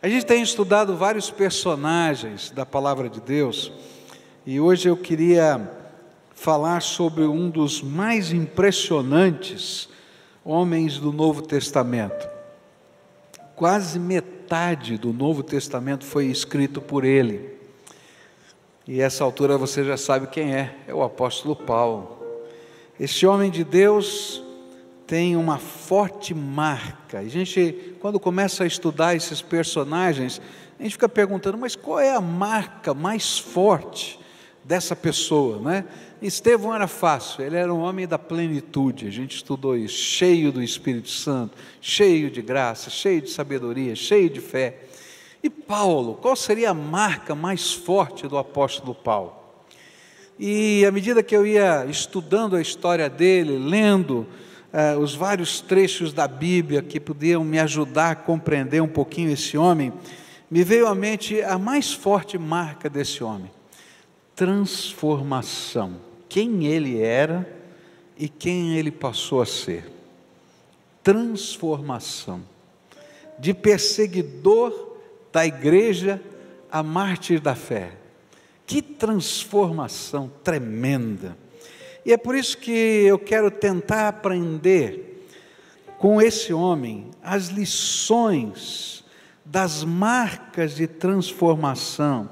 A gente tem estudado vários personagens da palavra de Deus, e hoje eu queria falar sobre um dos mais impressionantes homens do Novo Testamento. Quase metade do Novo Testamento foi escrito por ele. E essa altura você já sabe quem é o apóstolo Paulo. Este homem de Deus tem uma forte marca. A gente, quando começa a estudar esses personagens, a gente fica perguntando, mas qual é a marca mais forte dessa pessoa, né? Estevão era fácil, ele era um homem da plenitude, a gente estudou isso, cheio do Espírito Santo, cheio de graça, cheio de sabedoria, cheio de fé. E Paulo, qual seria a marca mais forte do apóstolo Paulo? E à medida que eu ia estudando a história dele, lendo os vários trechos da Bíblia que podiam me ajudar a compreender um pouquinho esse homem, me veio à mente a mais forte marca desse homem: transformação. Quem ele era e quem ele passou a ser. Transformação. De perseguidor da igreja a mártir da fé. Que transformação tremenda. E é por isso que eu quero tentar aprender com esse homem as lições das marcas de transformação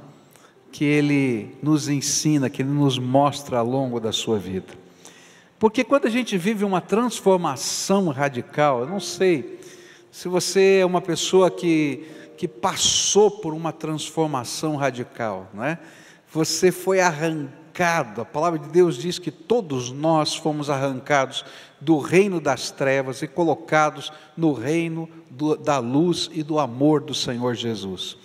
que ele nos ensina, que ele nos mostra ao longo da sua vida. Porque quando a gente vive uma transformação radical, eu não sei se você é uma pessoa que passou por uma transformação radical, não é? Você foi arrancado, a palavra de Deus diz que todos nós fomos arrancados do reino das trevas e colocados no reino da luz e do amor do Senhor Jesus.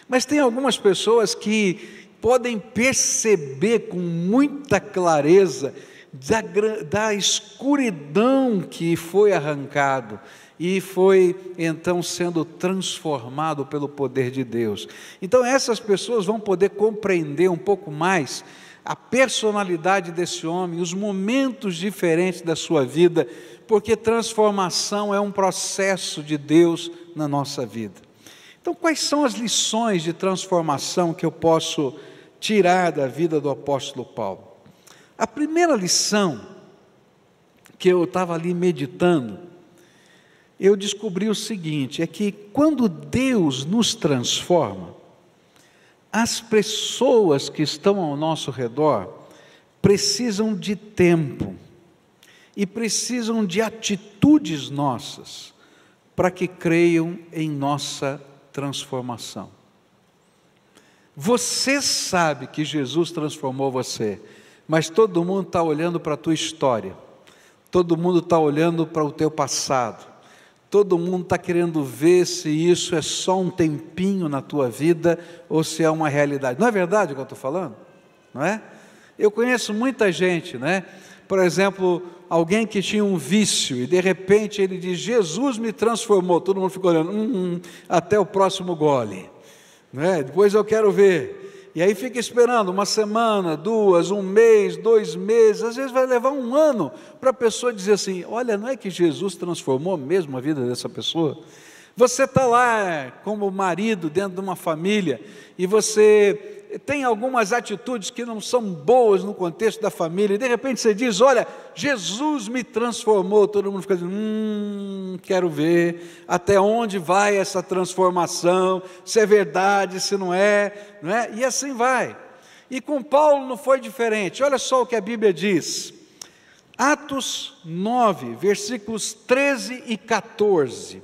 Mas tem algumas pessoas que podem perceber com muita clareza da escuridão que foi arrancado e foi então sendo transformado pelo poder de Deus. Então essas pessoas vão poder compreender um pouco mais a personalidade desse homem, os momentos diferentes da sua vida, porque transformação é um processo de Deus na nossa vida. Então, quais são as lições de transformação que eu posso tirar da vida do apóstolo Paulo? A primeira lição que eu estava ali meditando, eu descobri o seguinte, é que quando Deus nos transforma, as pessoas que estão ao nosso redor precisam de tempo e precisam de atitudes nossas para que creiam em nossa transformação. Você sabe que Jesus transformou você, mas todo mundo está olhando para a tua história, todo mundo está olhando para o teu passado, todo mundo está querendo ver se isso é só um tempinho na tua vida ou se é uma realidade. Não é verdade o que eu estou falando? Não é? Eu conheço muita gente, né? Por exemplo, alguém que tinha um vício e de repente ele diz, Jesus me transformou, todo mundo fica olhando, até o próximo gole, né? Depois eu quero ver, e aí fica esperando uma semana, 2, 1 mês, 2 meses, às vezes vai levar 1 ano para a pessoa dizer assim, olha, não é que Jesus transformou mesmo a vida dessa pessoa? Você está lá como marido dentro de uma família e você tem algumas atitudes que não são boas no contexto da família, e de repente você diz, olha, Jesus me transformou, todo mundo fica dizendo, quero ver até onde vai essa transformação, se é verdade, se não é, e assim vai. E com Paulo não foi diferente, olha só o que a Bíblia diz, Atos 9, versículos 13 e 14,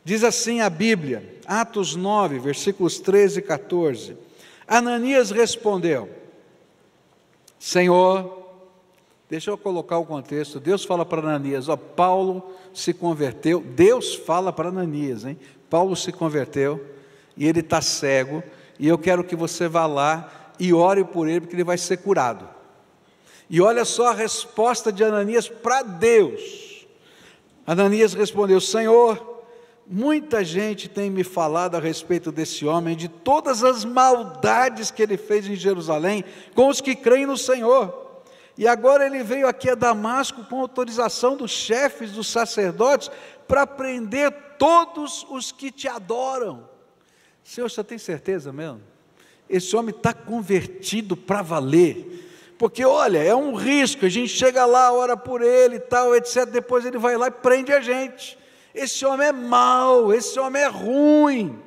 diz assim a Bíblia, Atos 9, versículos 13 e 14, Ananias respondeu, Senhor, deixa eu colocar o contexto, Deus fala para Ananias, Paulo se converteu, Deus fala para Ananias, Paulo se converteu, e ele está cego, e eu quero que você vá lá e ore por ele, porque ele vai ser curado. E olha só a resposta de Ananias para Deus, Ananias respondeu, Senhor, muita gente tem me falado a respeito desse homem, de todas as maldades que ele fez em Jerusalém, com os que creem no Senhor, e agora ele veio aqui a Damasco, com autorização dos chefes, dos sacerdotes, para prender todos os que te adoram. Senhor, você tem certeza mesmo? Esse homem está convertido para valer. Porque olha, é um risco, a gente chega lá, ora por ele e tal, etc. Depois ele vai lá e prende a gente. Esse homem é mau, esse homem é ruim.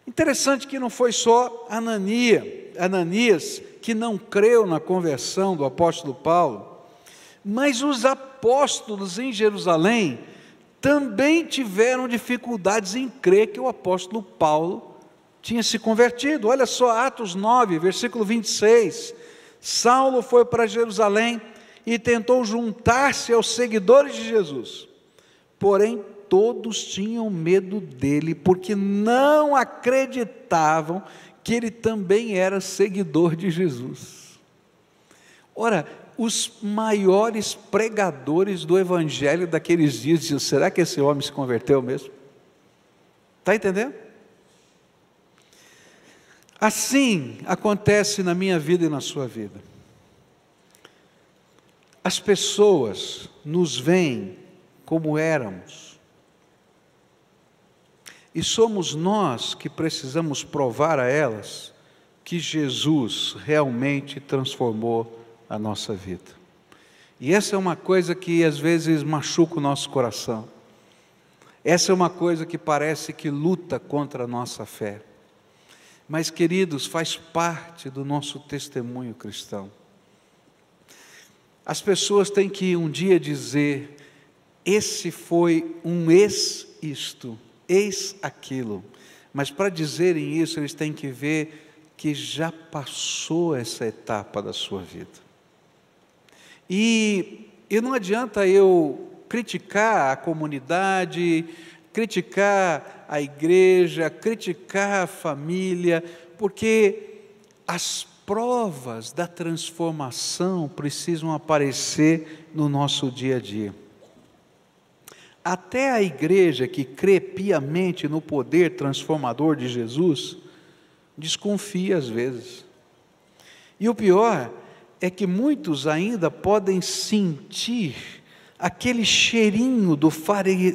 Interessante que não foi só Ananias que não creu na conversão do apóstolo Paulo, mas os apóstolos em Jerusalém também tiveram dificuldades em crer que o apóstolo Paulo tinha se convertido. Olha só, Atos 9, versículo 26. Saulo foi para Jerusalém e tentou juntar-se aos seguidores de Jesus. Porém, todos tinham medo dele, porque não acreditavam que ele também era seguidor de Jesus. Ora, os maiores pregadores do evangelho daqueles dias diziam: será que esse homem se converteu mesmo? Está entendendo? Assim acontece na minha vida e na sua vida. As pessoas nos veem como éramos, e somos nós que precisamos provar a elas que Jesus realmente transformou a nossa vida. E essa é uma coisa que às vezes machuca o nosso coração. Essa é uma coisa que parece que luta contra a nossa fé. Mas, queridos, faz parte do nosso testemunho cristão. As pessoas têm que um dia dizer: esse foi um ex-isto, ex-aquilo. Mas para dizerem isso, eles têm que ver que já passou essa etapa da sua vida. E não adianta eu criticar a comunidade, criticar a igreja, criticar a família, porque as provas da transformação precisam aparecer no nosso dia a dia. Até a igreja que crê piamente no poder transformador de Jesus, desconfia às vezes. E o pior é que muitos ainda podem sentir aquele cheirinho do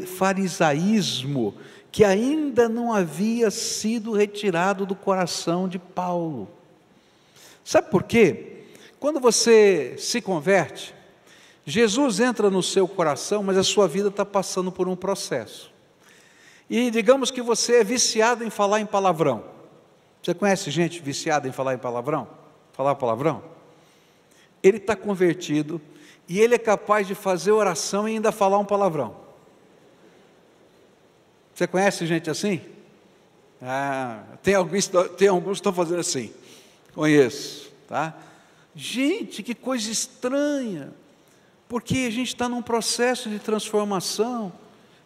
farisaísmo que ainda não havia sido retirado do coração de Paulo. Sabe por quê? Quando você se converte, Jesus entra no seu coração, mas a sua vida está passando por um processo. E digamos que você é viciado em falar em palavrão. Você conhece gente viciada em falar em palavrão? Falar palavrão? Ele está convertido e ele é capaz de fazer oração e ainda falar um palavrão. Você conhece gente assim? Tem alguns que estão fazendo assim. Conheço, tá? Gente, que coisa estranha, porque a gente está num processo de transformação,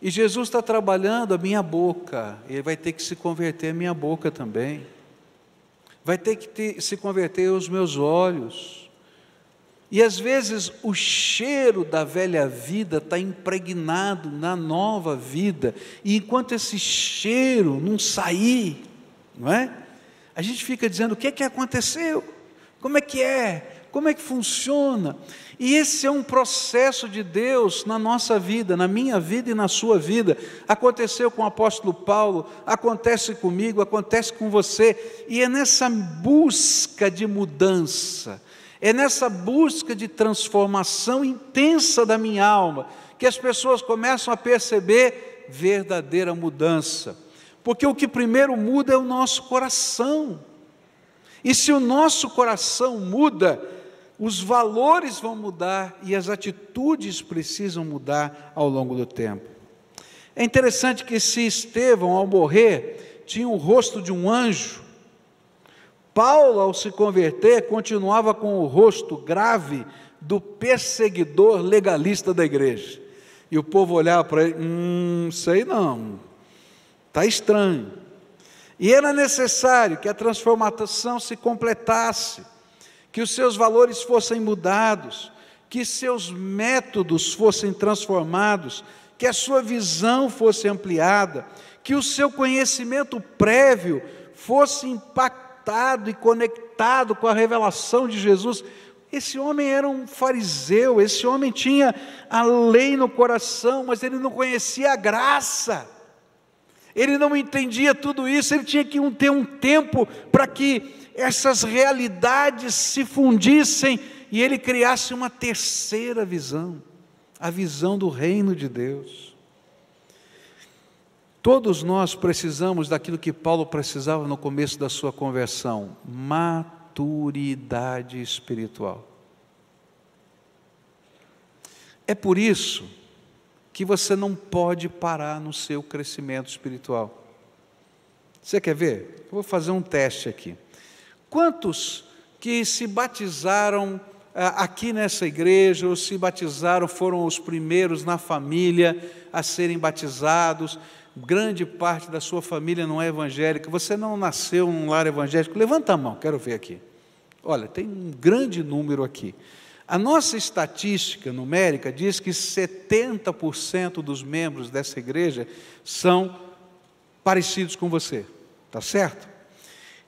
e Jesus está trabalhando a minha boca, ele vai ter que se converter a minha boca também, vai ter que se converter os meus olhos, e às vezes o cheiro da velha vida está impregnado na nova vida, e enquanto esse cheiro não sair, não é? A gente fica dizendo: o que é que aconteceu? Como é que é? Como é que funciona? E esse é um processo de Deus na nossa vida, na minha vida e na sua vida. Aconteceu com o apóstolo Paulo, acontece comigo, acontece com você, e é nessa busca de mudança, é nessa busca de transformação intensa da minha alma, que as pessoas começam a perceber verdadeira mudança. Porque o que primeiro muda é o nosso coração. E se o nosso coração muda, os valores vão mudar e as atitudes precisam mudar ao longo do tempo. É interessante que se Estevão, ao morrer, tinha o rosto de um anjo, Paulo, ao se converter, continuava com o rosto grave do perseguidor legalista da igreja. E o povo olhava para ele: sei não, está estranho. E era necessário que a transformação se completasse, que os seus valores fossem mudados, que seus métodos fossem transformados, que a sua visão fosse ampliada, que o seu conhecimento prévio fosse impactado e conectado com a revelação de Jesus. Esse homem era um fariseu, esse homem tinha a lei no coração, mas ele não conhecia a graça. ele não entendia tudo isso, ele tinha que ter um tempo para que essas realidades se fundissem e ele criasse uma terceira visão, a visão do reino de Deus. Todos nós precisamos daquilo que Paulo precisava no começo da sua conversão: maturidade espiritual. É por isso que você não pode parar no seu crescimento espiritual. Você quer ver? Eu vou fazer um teste aqui. Quantos que se batizaram aqui nessa igreja, ou se batizaram, foram os primeiros na família a serem batizados? Grande parte da sua família não é evangélica, você não nasceu num lar evangélico. Levanta a mão, quero ver aqui. Olha, tem um grande número aqui. A nossa estatística numérica diz que 70% dos membros dessa igreja são parecidos com você, tá certo?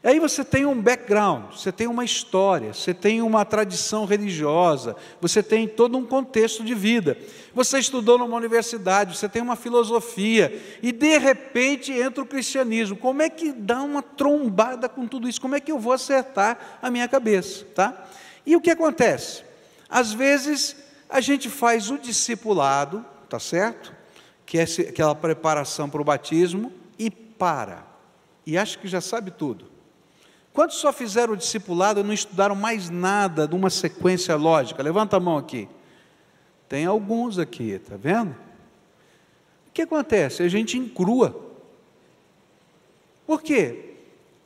Aí você tem um background, você tem uma história, você tem uma tradição religiosa, você tem todo um contexto de vida. Você estudou numa universidade, você tem uma filosofia, e de repente entra o cristianismo. Como é que dá uma trombada com tudo isso? Como é que eu vou acertar a minha cabeça, tá? E o que acontece? Às vezes a gente faz o discipulado, tá certo? Que é aquela preparação para o batismo, e para, e acha que já sabe tudo. Quantos só fizeram o discipulado e não estudaram mais nada de uma sequência lógica? Levanta a mão aqui. Tem alguns aqui, está vendo? O que acontece? A gente encrua. Por quê?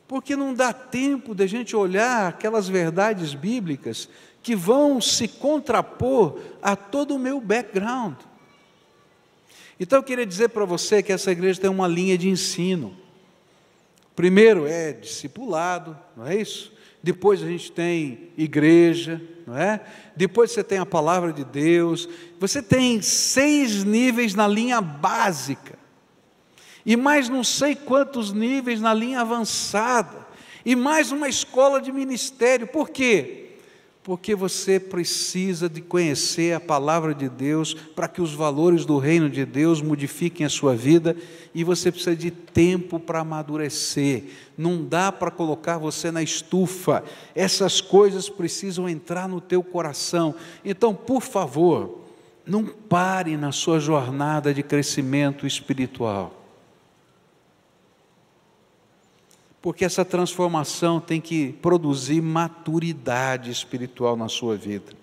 Porque não dá tempo de a gente olhar aquelas verdades bíblicas que vão se contrapor a todo o meu background. Então eu queria dizer para você que essa igreja tem uma linha de ensino. Primeiro é discipulado, não é isso? Depois a gente tem igreja, não é? Depois você tem a palavra de Deus. Você tem 6 níveis na linha básica, e mais não sei quantos níveis na linha avançada, e mais uma escola de ministério. Por quê? Porque você precisa de conhecer a palavra de Deus para que os valores do reino de Deus modifiquem a sua vida, e você precisa de tempo para amadurecer. Não dá para colocar você na estufa, essas coisas precisam entrar no teu coração. Então, por favor, não pare na sua jornada de crescimento espiritual, porque essa transformação tem que produzir maturidade espiritual na sua vida.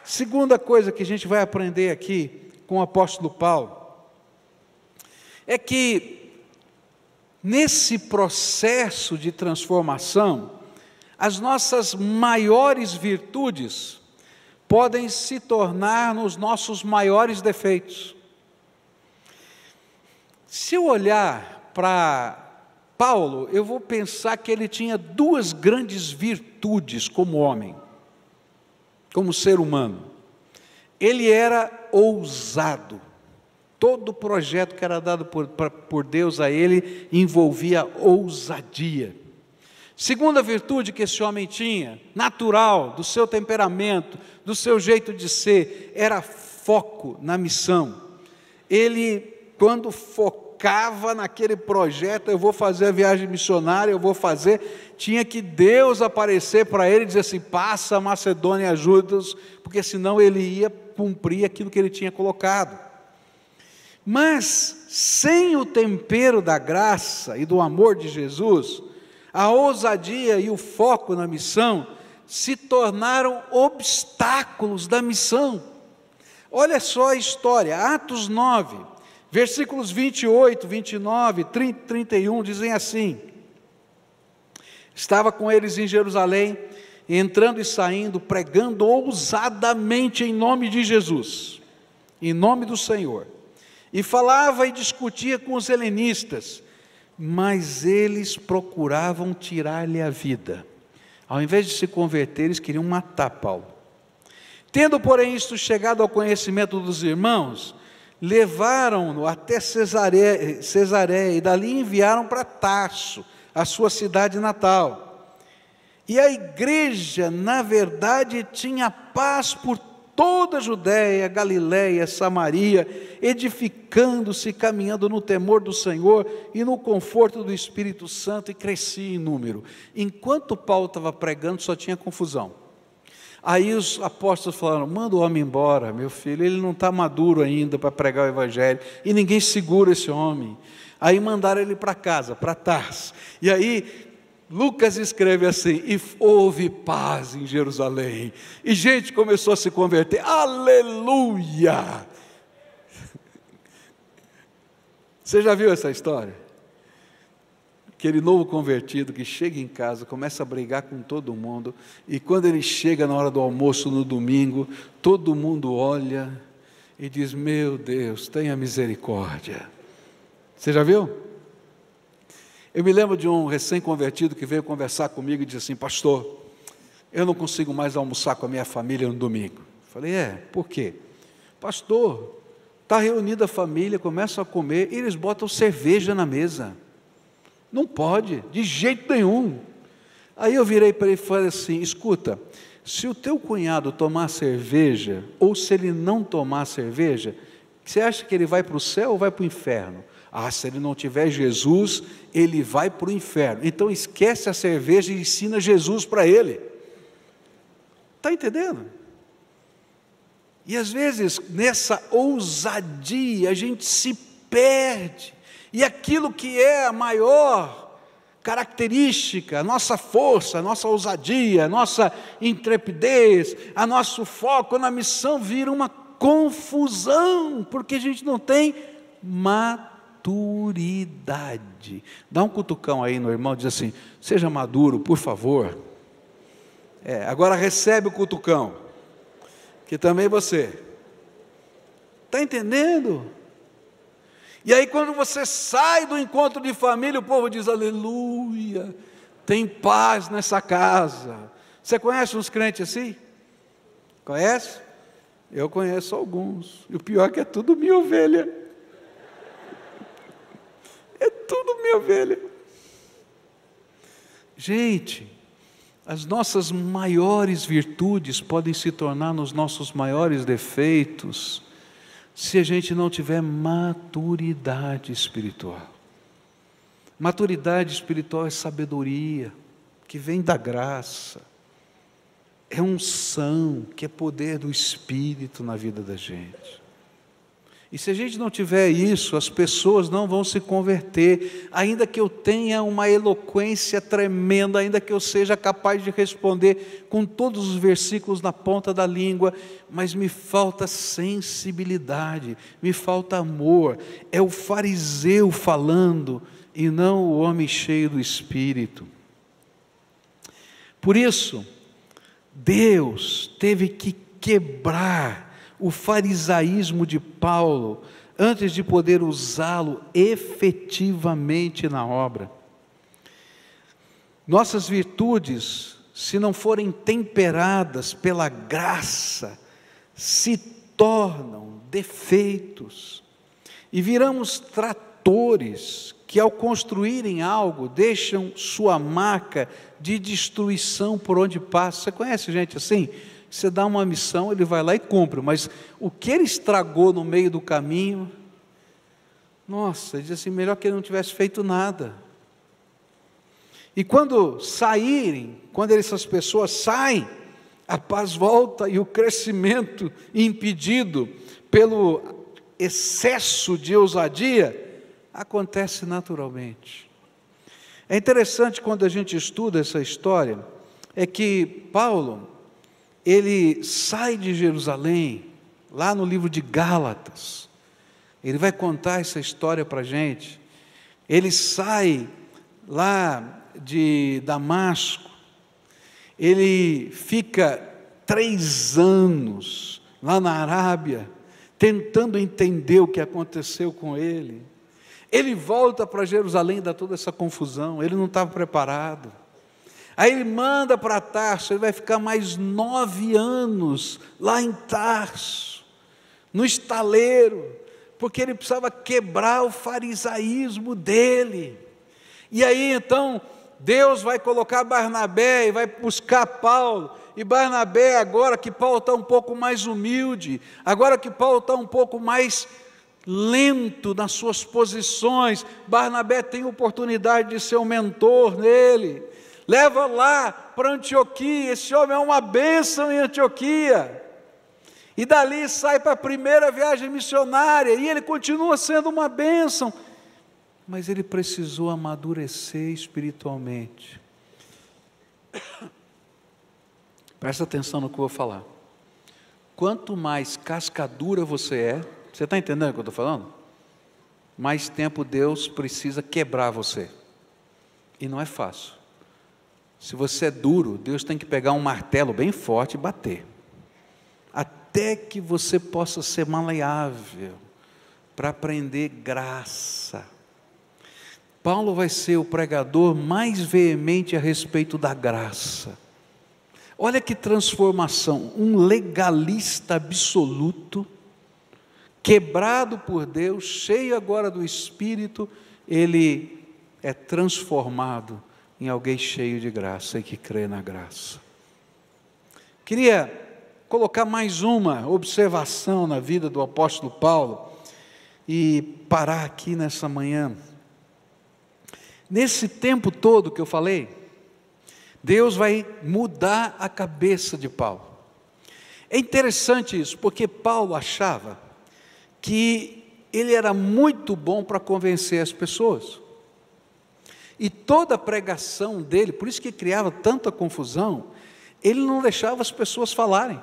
Segunda coisa que a gente vai aprender aqui com o apóstolo Paulo, é que nesse processo de transformação, as nossas maiores virtudes podem se tornar nos nossos maiores defeitos. Se eu olhar para Paulo, eu vou pensar que ele tinha 2 grandes virtudes como homem, como ser humano. Ele era ousado. Todo projeto que era dado por Deus a ele envolvia ousadia. Segunda virtude que esse homem tinha, natural, do seu temperamento, do seu jeito de ser, era foco na missão. Ele, quando focava naquele projeto, eu vou fazer a viagem missionária, eu vou fazer, tinha que Deus aparecer para ele e dizer assim: passa a Macedônia e ajuda-os, porque senão ele ia cumprir aquilo que ele tinha colocado. Mas, sem o tempero da graça e do amor de Jesus, a ousadia e o foco na missão se tornaram obstáculos da missão. Olha só a história, Atos 9, versículos 28, 29, 30, 31, dizem assim: estava com eles em Jerusalém, entrando e saindo, pregando ousadamente em nome de Jesus, em nome do Senhor, e falava e discutia com os helenistas, mas eles procuravam tirar-lhe a vida. Ao invés de se converter, eles queriam matar Paulo. Tendo, porém, isto chegado ao conhecimento dos irmãos, levaram-no até Cesareia, e dali enviaram para Tarso, a sua cidade natal. E a igreja, na verdade, tinha paz por toda a Judéia, Galiléia, Samaria, edificando-se, caminhando no temor do Senhor e no conforto do Espírito Santo, e crescia em número. Enquanto Paulo estava pregando, só tinha confusão. Aí os apóstolos falaram: manda o homem embora, meu filho, ele não está maduro ainda para pregar o Evangelho, e ninguém segura esse homem. Aí mandaram ele para casa, para Tarso. E aí Lucas escreve assim: e houve paz em Jerusalém, e gente começou a se converter. Aleluia! Você já viu essa história? Aquele novo convertido que chega em casa, começa a brigar com todo mundo, e quando ele chega na hora do almoço no domingo, todo mundo olha e diz: meu Deus, tenha misericórdia. Você já viu? Eu me lembro de um recém-convertido que veio conversar comigo e disse assim: pastor, eu não consigo mais almoçar com a minha família no domingo. Eu falei: por quê? Pastor, está reunida a família, começam a comer, e eles botam cerveja na mesa. Não pode, de jeito nenhum. Aí eu virei para ele e falei assim: escuta, se o teu cunhado tomar cerveja, ou se ele não tomar cerveja, você acha que ele vai para o céu ou vai para o inferno? Se ele não tiver Jesus, ele vai para o inferno. Então esquece a cerveja e ensina Jesus para ele. Está entendendo? E às vezes, nessa ousadia, a gente se perde. E aquilo que é a maior característica, a nossa força, a nossa ousadia, a nossa intrepidez, a nosso foco na missão, vira uma confusão, porque a gente não tem maturidade. Dá um cutucão aí no irmão, diz assim: seja maduro, por favor. Agora recebe o cutucão, que também você. Está entendendo? E aí quando você sai do encontro de família, o povo diz: aleluia, tem paz nessa casa. Você conhece uns crentes assim? Conhece? Eu conheço alguns, e o pior é que é tudo minha ovelha. É tudo minha ovelha. Gente, as nossas maiores virtudes podem se tornar nos nossos maiores defeitos, se a gente não tiver maturidade espiritual. Maturidade espiritual é sabedoria, que vem da graça, é unção, que é poder do Espírito na vida da gente. E se a gente não tiver isso, as pessoas não vão se converter, ainda que eu tenha uma eloquência tremenda, ainda que eu seja capaz de responder com todos os versículos na ponta da língua, mas me falta sensibilidade, me falta amor. É o fariseu falando e não o homem cheio do Espírito. Por isso, Deus teve que quebrar o farisaísmo de Paulo, antes de poder usá-lo efetivamente na obra. Nossas virtudes, se não forem temperadas pela graça, se tornam defeitos, e viramos tratores, que ao construírem algo, deixam sua marca de destruição por onde passa. Você conhece gente assim? Você dá uma missão, ele vai lá e cumpre, mas o que ele estragou no meio do caminho, nossa, ele diz assim: melhor que ele não tivesse feito nada. E quando saírem, quando essas pessoas saem, a paz volta e o crescimento impedido pelo excesso de ousadia acontece naturalmente. É interessante quando a gente estuda essa história, é que Paulo, ele sai de Jerusalém, lá no livro de Gálatas, ele vai contar essa história para a gente. Ele sai lá de Damasco, ele fica 3 anos lá na Arábia, tentando entender o que aconteceu com ele. Ele volta para Jerusalém, dá toda essa confusão, ele não estava preparado. Aí ele manda para Tarso, ele vai ficar mais 9 anos lá em Tarso, no estaleiro, porque ele precisava quebrar o farisaísmo dele. E aí então Deus vai colocar Barnabé e vai buscar Paulo, e Barnabé, agora que Paulo está um pouco mais humilde, agora que Paulo está um pouco mais lento nas suas posições, Barnabé tem oportunidade de ser um mentor nele. Leva lá para Antioquia, esse homem é uma bênção em Antioquia. E dali sai para a primeira viagem missionária, e ele continua sendo uma bênção, mas ele precisou amadurecer espiritualmente. Presta atenção no que eu vou falar. Quanto mais cascadura você é, você está entendendo o que eu estou falando? Mais tempo Deus precisa quebrar você, e não é fácil. Se você é duro, Deus tem que pegar um martelo bem forte e bater, até que você possa ser maleável, para aprender graça. Paulo vai ser o pregador mais veemente a respeito da graça. Olha que transformação, um legalista absoluto, quebrado por Deus, cheio agora do Espírito, ele é transformado em alguém cheio de graça e que crê na graça. Queria colocar mais uma observação na vida do apóstolo Paulo e parar aqui nessa manhã. Nesse tempo todo que eu falei, Deus vai mudar a cabeça de Paulo. É interessante isso, porque Paulo achava que ele era muito bom para convencer as pessoas. E toda a pregação dele, por isso que criava tanta confusão, ele não deixava as pessoas falarem.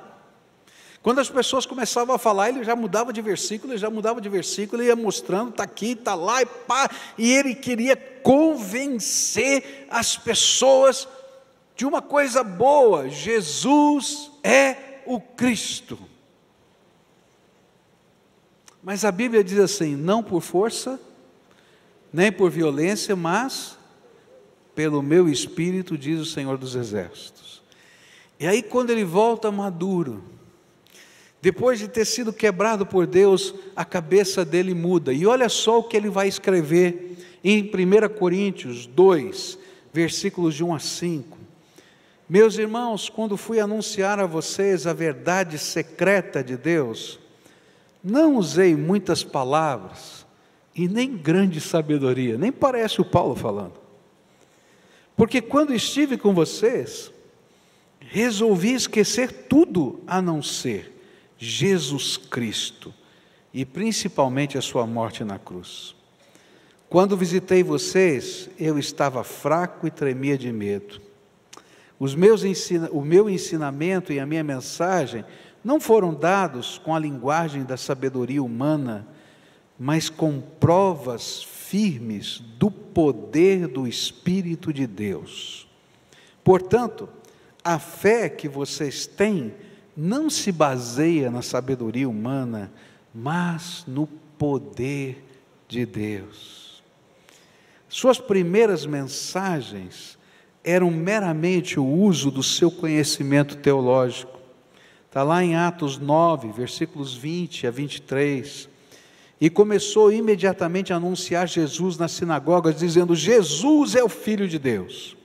Quando as pessoas começavam a falar, ele já mudava de versículo, ele ia mostrando, está aqui, está lá, e pá, e ele queria convencer as pessoas de uma coisa boa: Jesus é o Cristo. Mas a Bíblia diz assim: não por força, nem por violência, mas pelo meu Espírito, diz o Senhor dos Exércitos. E aí quando ele volta maduro, depois de ter sido quebrado por Deus, a cabeça dele muda. E olha só o que ele vai escrever em 1 Coríntios 2, versículos de 1 a 5. Meus irmãos, quando fui anunciar a vocês a verdade secreta de Deus, não usei muitas palavras e nem grande sabedoria, nem parece o Paulo falando. Porque quando estive com vocês, resolvi esquecer tudo a não ser Jesus Cristo, e principalmente a sua morte na cruz. Quando visitei vocês, eu estava fraco e tremia de medo. O meu ensinamento e a minha mensagem não foram dados com a linguagem da sabedoria humana, mas com provas firmes do poder do Espírito de Deus. Portanto, a fé que vocês têm não se baseia na sabedoria humana, mas no poder de Deus. Suas primeiras mensagens eram meramente o uso do seu conhecimento teológico. Está lá em Atos 9, versículos 20 a 23. E começou imediatamente a anunciar Jesus nas sinagogas, dizendo: Jesus é o Filho de Deus.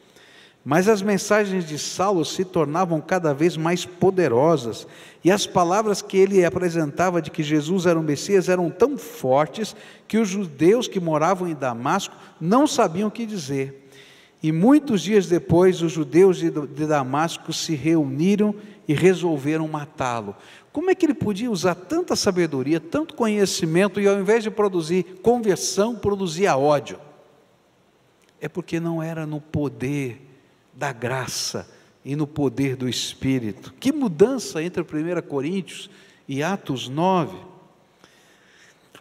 Mas as mensagens de Saulo se tornavam cada vez mais poderosas, e as palavras que ele apresentava de que Jesus era o Messias eram tão fortes, que os judeus que moravam em Damasco não sabiam o que dizer. E muitos dias depois, os judeus de Damasco se reuniram e resolveram matá-lo. Como é que ele podia usar tanta sabedoria, tanto conhecimento, e ao invés de produzir conversão, produzia ódio? É porque não era no poder da graça e no poder do Espírito. Que mudança entre 1 Coríntios e Atos 9.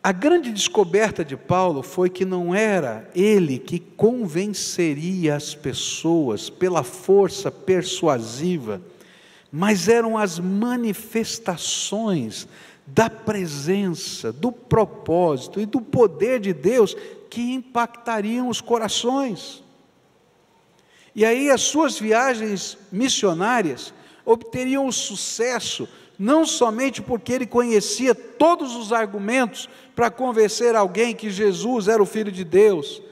A grande descoberta de Paulo foi que não era ele que convenceria as pessoas pela força persuasiva, mas eram as manifestações da presença, do propósito e do poder de Deus que impactariam os corações. E aí as suas viagens missionárias obteriam o sucesso, não somente porque ele conhecia todos os argumentos para convencer alguém que Jesus era o Filho de Deus,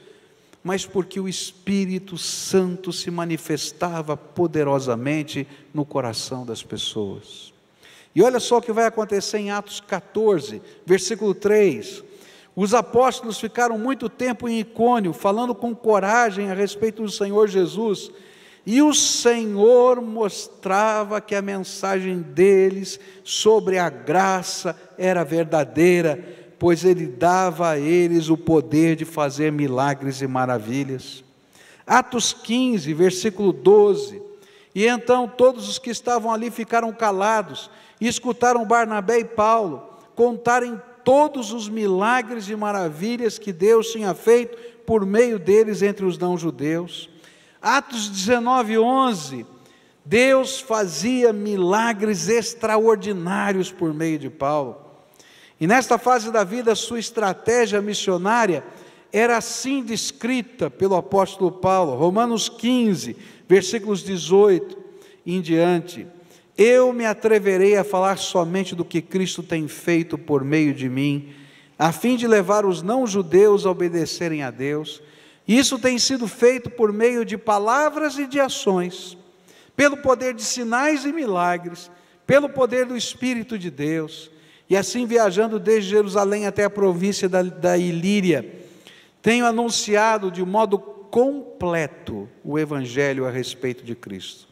mas porque o Espírito Santo se manifestava poderosamente no coração das pessoas. E olha só o que vai acontecer em Atos 14, versículo 3. Os apóstolos ficaram muito tempo em Icônio, falando com coragem a respeito do Senhor Jesus, e o Senhor mostrava que a mensagem deles sobre a graça era verdadeira, pois Ele dava a eles o poder de fazer milagres e maravilhas. Atos 15, versículo 12. E então todos os que estavam ali ficaram calados, e escutaram Barnabé e Paulo contarem todos os milagres e maravilhas que Deus tinha feito por meio deles entre os não-judeus. Atos 19, 11, Deus fazia milagres extraordinários por meio de Paulo. E nesta fase da vida, sua estratégia missionária era assim descrita pelo apóstolo Paulo, Romanos 15, versículos 18 em diante. Eu me atreverei a falar somente do que Cristo tem feito por meio de mim, a fim de levar os não-judeus a obedecerem a Deus. Isso tem sido feito por meio de palavras e de ações, pelo poder de sinais e milagres, pelo poder do Espírito de Deus. E assim, viajando desde Jerusalém até a província da Ilíria, tenho anunciado de modo completo o Evangelho a respeito de Cristo.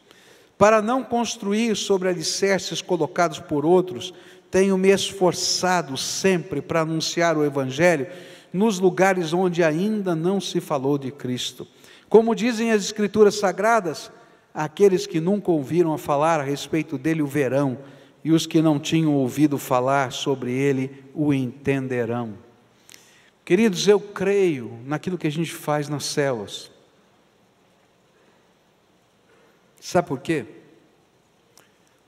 Para não construir sobre alicerces colocados por outros, tenho me esforçado sempre para anunciar o Evangelho nos lugares onde ainda não se falou de Cristo. Como dizem as Escrituras Sagradas, aqueles que nunca ouviram a falar a respeito dele o verão, e os que não tinham ouvido falar sobre ele o entenderão. Queridos, eu creio naquilo que a gente faz nas células. Sabe por quê?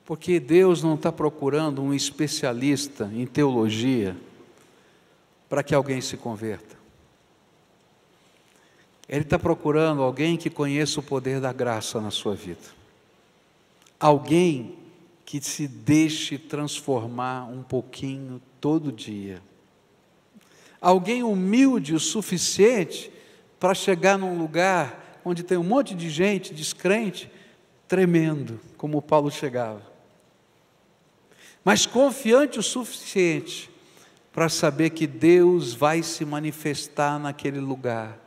Porque Deus não está procurando um especialista em teologia para que alguém se converta. Ele está procurando alguém que conheça o poder da graça na sua vida. Alguém que se deixe transformar um pouquinho todo dia. Alguém humilde o suficiente para chegar num lugar onde tem um monte de gente descrente, tremendo, como Paulo chegava. Mas confiante o suficiente para saber que Deus vai se manifestar naquele lugar.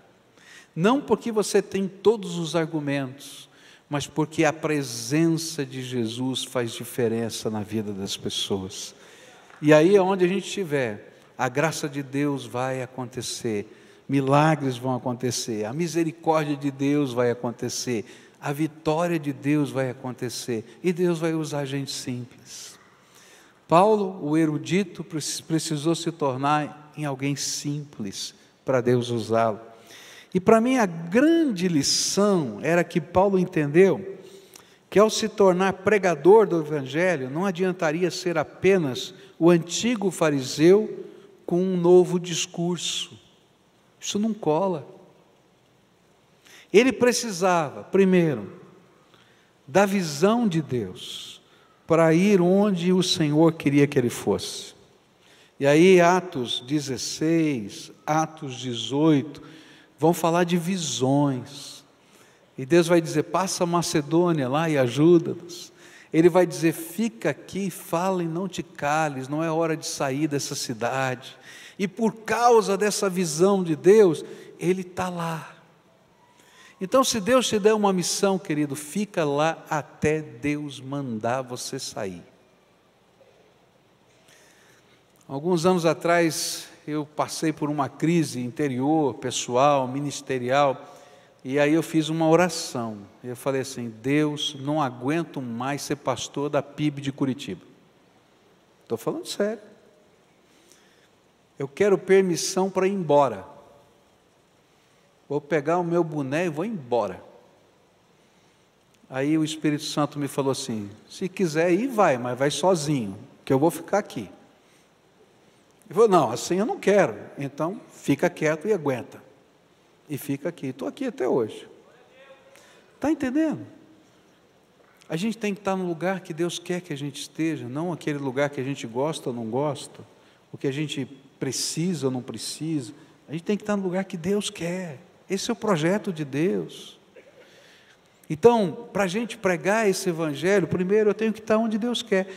Não porque você tem todos os argumentos, mas porque a presença de Jesus faz diferença na vida das pessoas. E aí, onde a gente estiver, a graça de Deus vai acontecer, milagres vão acontecer, a misericórdia de Deus vai acontecer, a vitória de Deus vai acontecer, e Deus vai usar gente simples. Paulo, o erudito, precisou se tornar em alguém simples para Deus usá-lo. E para mim a grande lição era que Paulo entendeu que ao se tornar pregador do Evangelho, não adiantaria ser apenas o antigo fariseu com um novo discurso. Isso não cola. Ele precisava, primeiro, da visão de Deus, para ir onde o Senhor queria que ele fosse. E aí Atos 16, Atos 18, vão falar de visões. E Deus vai dizer, passa a Macedônia lá e ajuda-nos. Ele vai dizer, fica aqui, fala e não te cales, não é hora de sair dessa cidade. E por causa dessa visão de Deus, Ele está lá. Então, se Deus te der uma missão, querido, fica lá até Deus mandar você sair. Alguns anos atrás, eu passei por uma crise interior, pessoal, ministerial, e aí eu fiz uma oração. Eu falei assim, Deus, não aguento mais ser pastor da PIB de Curitiba. Estou falando sério. Eu quero permissão para ir embora. Vou pegar o meu boné e vou embora. Aí o Espírito Santo me falou assim, se quiser ir, vai, mas vai sozinho, que eu vou ficar aqui. Eu falei, não, assim eu não quero. Então, fica quieto e aguenta. E fica aqui. Estou aqui até hoje. Está entendendo? A gente tem que estar no lugar que Deus quer que a gente esteja, não aquele lugar que a gente gosta ou não gosta, o que a gente precisa ou não precisa. A gente tem que estar no lugar que Deus quer. Esse é o projeto de Deus. Então, para a gente pregar esse evangelho, primeiro eu tenho que estar onde Deus quer.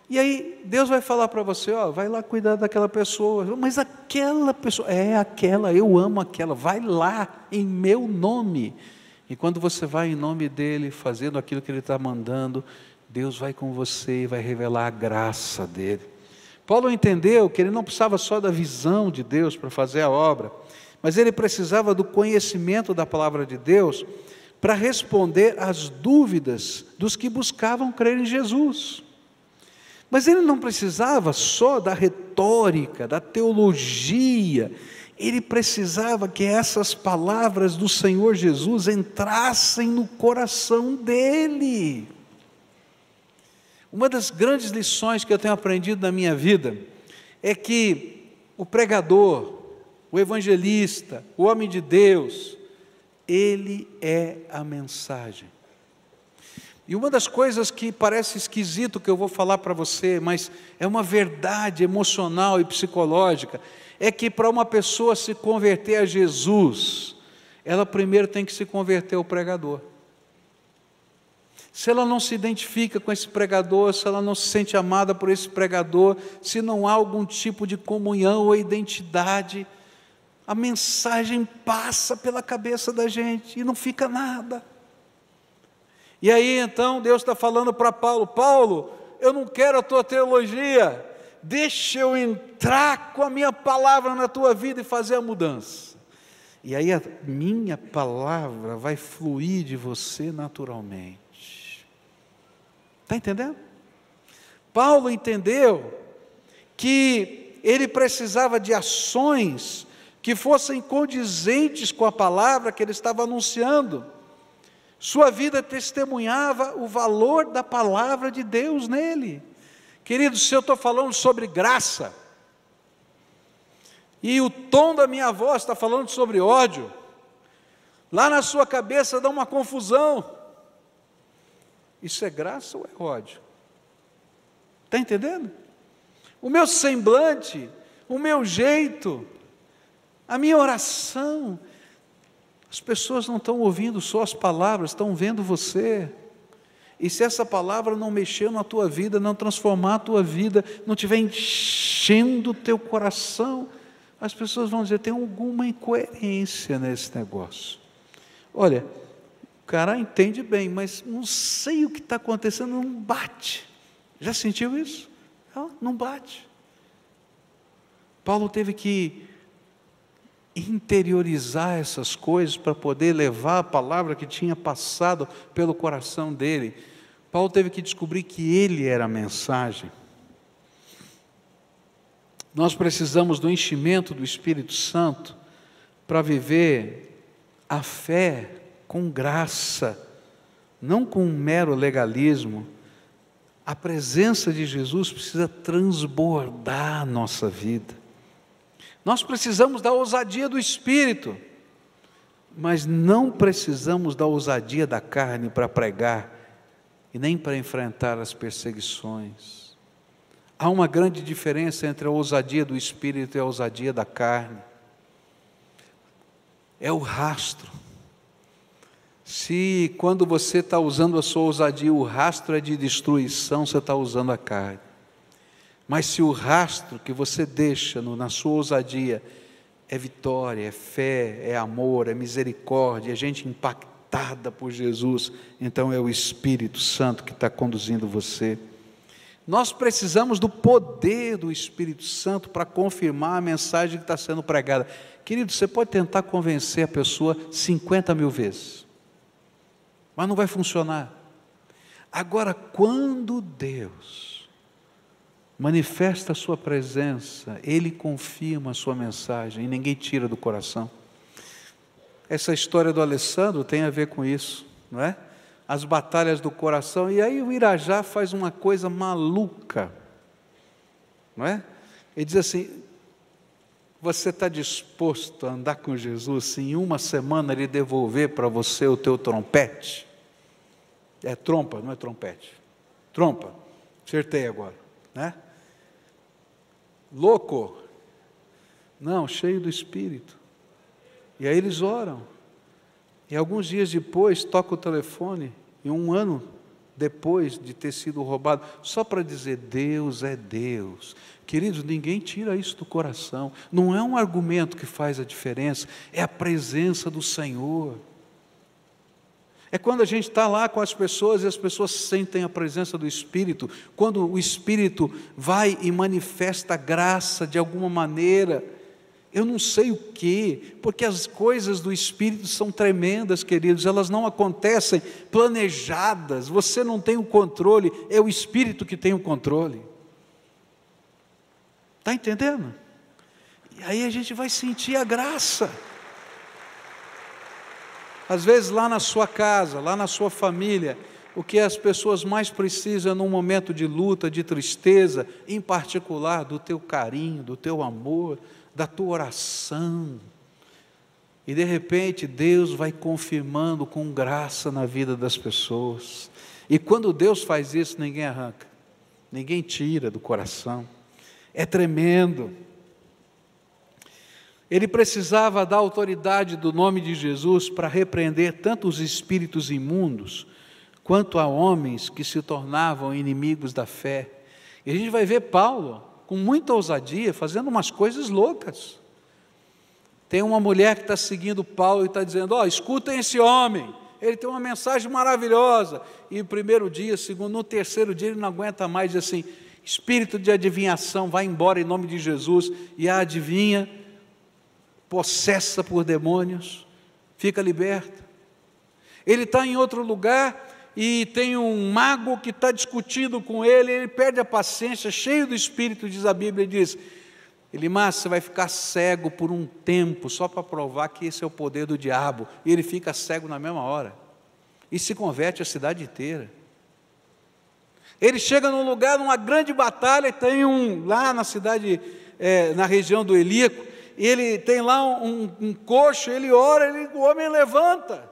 E aí, Deus vai falar para você, ó, vai lá cuidar daquela pessoa. Mas aquela pessoa, aquela, eu amo aquela, vai lá em meu nome. E quando você vai em nome dEle, fazendo aquilo que Ele está mandando, Deus vai com você e vai revelar a graça dEle. Paulo entendeu que ele não precisava só da visão de Deus para fazer a obra, mas ele precisava do conhecimento da palavra de Deus para responder às dúvidas dos que buscavam crer em Jesus. Mas ele não precisava só da retórica, da teologia, ele precisava que essas palavras do Senhor Jesus entrassem no coração dele. Uma das grandes lições que eu tenho aprendido na minha vida é que o pregador, o evangelista, o homem de Deus, ele é a mensagem. E uma das coisas que parece esquisito que eu vou falar para você, mas é uma verdade emocional e psicológica, é que para uma pessoa se converter a Jesus, ela primeiro tem que se converter ao pregador. Se ela não se identifica com esse pregador, se ela não se sente amada por esse pregador, se não há algum tipo de comunhão ou identidade, a mensagem passa pela cabeça da gente e não fica nada. E aí então Deus está falando para Paulo, Paulo, eu não quero a tua teologia, deixa eu entrar com a minha palavra na tua vida e fazer a mudança. E aí a minha palavra vai fluir de você naturalmente. Está entendendo? Paulo entendeu que ele precisava de ações que fossem condizentes com a palavra que ele estava anunciando. Sua vida testemunhava o valor da palavra de Deus nele. Queridos, se eu estou falando sobre graça, e o tom da minha voz está falando sobre ódio, lá na sua cabeça dá uma confusão. Isso é graça ou é ódio? Está entendendo? O meu semblante, o meu jeito, a minha oração, as pessoas não estão ouvindo só as palavras, estão vendo você. E se essa palavra não mexer na tua vida, não transformar a tua vida, não estiver enchendo o teu coração, as pessoas vão dizer, tem alguma incoerência nesse negócio. Olha, o cara entende bem, mas não sei o que está acontecendo, não bate. Já sentiu isso? Não bate. Paulo teve que interiorizar essas coisas para poder levar a palavra que tinha passado pelo coração dele. Paulo teve que descobrir que ele era a mensagem. Nós precisamos do enchimento do Espírito Santo para viver a fé com graça, não com um mero legalismo. A presença de Jesus precisa transbordar a nossa vida. Nós precisamos da ousadia do Espírito, mas não precisamos da ousadia da carne para pregar e nem para enfrentar as perseguições. Há uma grande diferença entre a ousadia do Espírito e a ousadia da carne. É o rastro. Se quando você está usando a sua ousadia, o rastro é de destruição, você está usando a carne. Mas se o rastro que você deixa na sua ousadia é vitória, é fé, é amor, é misericórdia, é gente impactada por Jesus, então é o Espírito Santo que está conduzindo você. Nós precisamos do poder do Espírito Santo para confirmar a mensagem que está sendo pregada. Querido, você pode tentar convencer a pessoa 50 mil vezes, mas não vai funcionar. Agora, quando Deus manifesta a sua presença, Ele confirma a sua mensagem e ninguém tira do coração. Essa história do Alessandro tem a ver com isso, não é? As batalhas do coração, e aí o Irajá faz uma coisa maluca, não é? Ele diz assim, você está disposto a andar com Jesus se em uma semana Ele devolver para você o teu trompete? É trompa, não é trompete. Trompa, acertei agora, né? Louco? Não, cheio do Espírito. E aí eles oram. E alguns dias depois, toca o telefone, e um ano depois de ter sido roubado, só para dizer: Deus é Deus. Queridos, ninguém tira isso do coração. Não é um argumento que faz a diferença, é a presença do Senhor. É quando a gente está lá com as pessoas e as pessoas sentem a presença do Espírito, quando o Espírito vai e manifesta graça de alguma maneira, eu não sei o que, porque as coisas do Espírito são tremendas, queridos, elas não acontecem planejadas, você não tem o controle, é o Espírito que tem o controle. Está entendendo? E aí a gente vai sentir a graça. Às vezes lá na sua casa, lá na sua família, o que as pessoas mais precisam num momento de luta, de tristeza, em particular do teu carinho, do teu amor, da tua oração. E de repente Deus vai confirmando com graça na vida das pessoas. E quando Deus faz isso, ninguém arranca, ninguém tira do coração. É tremendo. Ele precisava da autoridade do nome de Jesus para repreender tanto os espíritos imundos, quanto a homens que se tornavam inimigos da fé. E a gente vai ver Paulo, com muita ousadia, fazendo umas coisas loucas. Tem uma mulher que está seguindo Paulo e está dizendo: escutem esse homem, ele tem uma mensagem maravilhosa. E no primeiro dia, segundo, no terceiro dia ele não aguenta mais, diz assim: espírito de adivinhação, vai embora em nome de Jesus. E a adivinha, possessa por demônios, fica liberta. Ele está em outro lugar e tem um mago que está discutindo com ele, ele perde a paciência, cheio do Espírito, diz a Bíblia, e diz: Elimar, você vai ficar cego por um tempo, só para provar que esse é o poder do diabo. E ele fica cego na mesma hora, e se converte a cidade inteira. Ele chega num lugar, numa grande batalha, tem lá na cidade, na região do Ilíaco, e ele tem lá um coxo, ele ora, o homem levanta.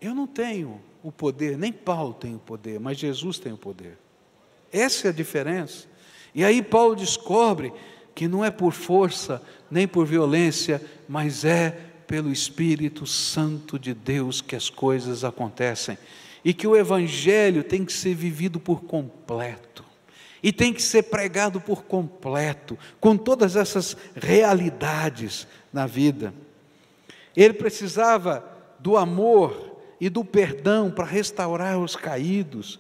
Eu não tenho o poder, nem Paulo tem o poder, mas Jesus tem o poder. Essa é a diferença. E aí Paulo descobre que não é por força, nem por violência, mas é pelo Espírito Santo de Deus que as coisas acontecem. E que o Evangelho tem que ser vivido por completo. E tem que ser pregado por completo, com todas essas realidades na vida. Ele precisava do amor e do perdão para restaurar os caídos.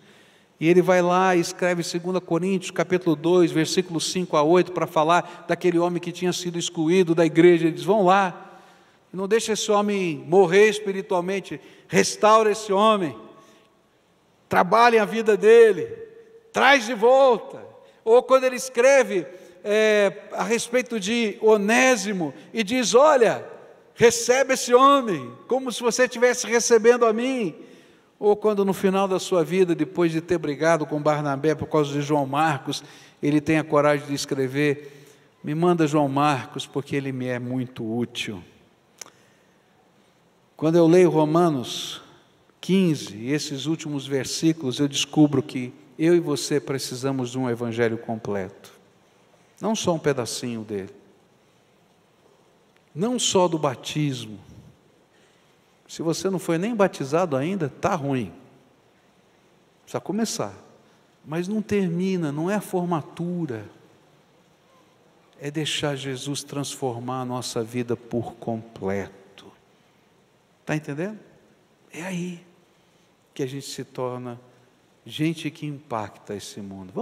E ele vai lá e escreve 2 Coríntios, capítulo 2, versículos 5 a 8, para falar daquele homem que tinha sido excluído da igreja. Ele diz: vão lá, não deixe esse homem morrer espiritualmente, restaura esse homem, trabalhem a vida dele, traz de volta. Ou quando ele escreve a respeito de Onésimo, e diz: olha, recebe esse homem, como se você estivesse recebendo a mim. Ou quando no final da sua vida, depois de ter brigado com Barnabé por causa de João Marcos, ele tem a coragem de escrever: me manda João Marcos, porque ele me é muito útil. Quando eu leio Romanos 15, e esses últimos versículos, eu descubro que eu e você precisamos de um evangelho completo, não só um pedacinho dele, não só do batismo. Se você não foi nem batizado ainda, está ruim, precisa começar, mas não termina, não é a formatura, é deixar Jesus transformar a nossa vida por completo. Está entendendo? É aí que a gente se torna gente que impacta esse mundo.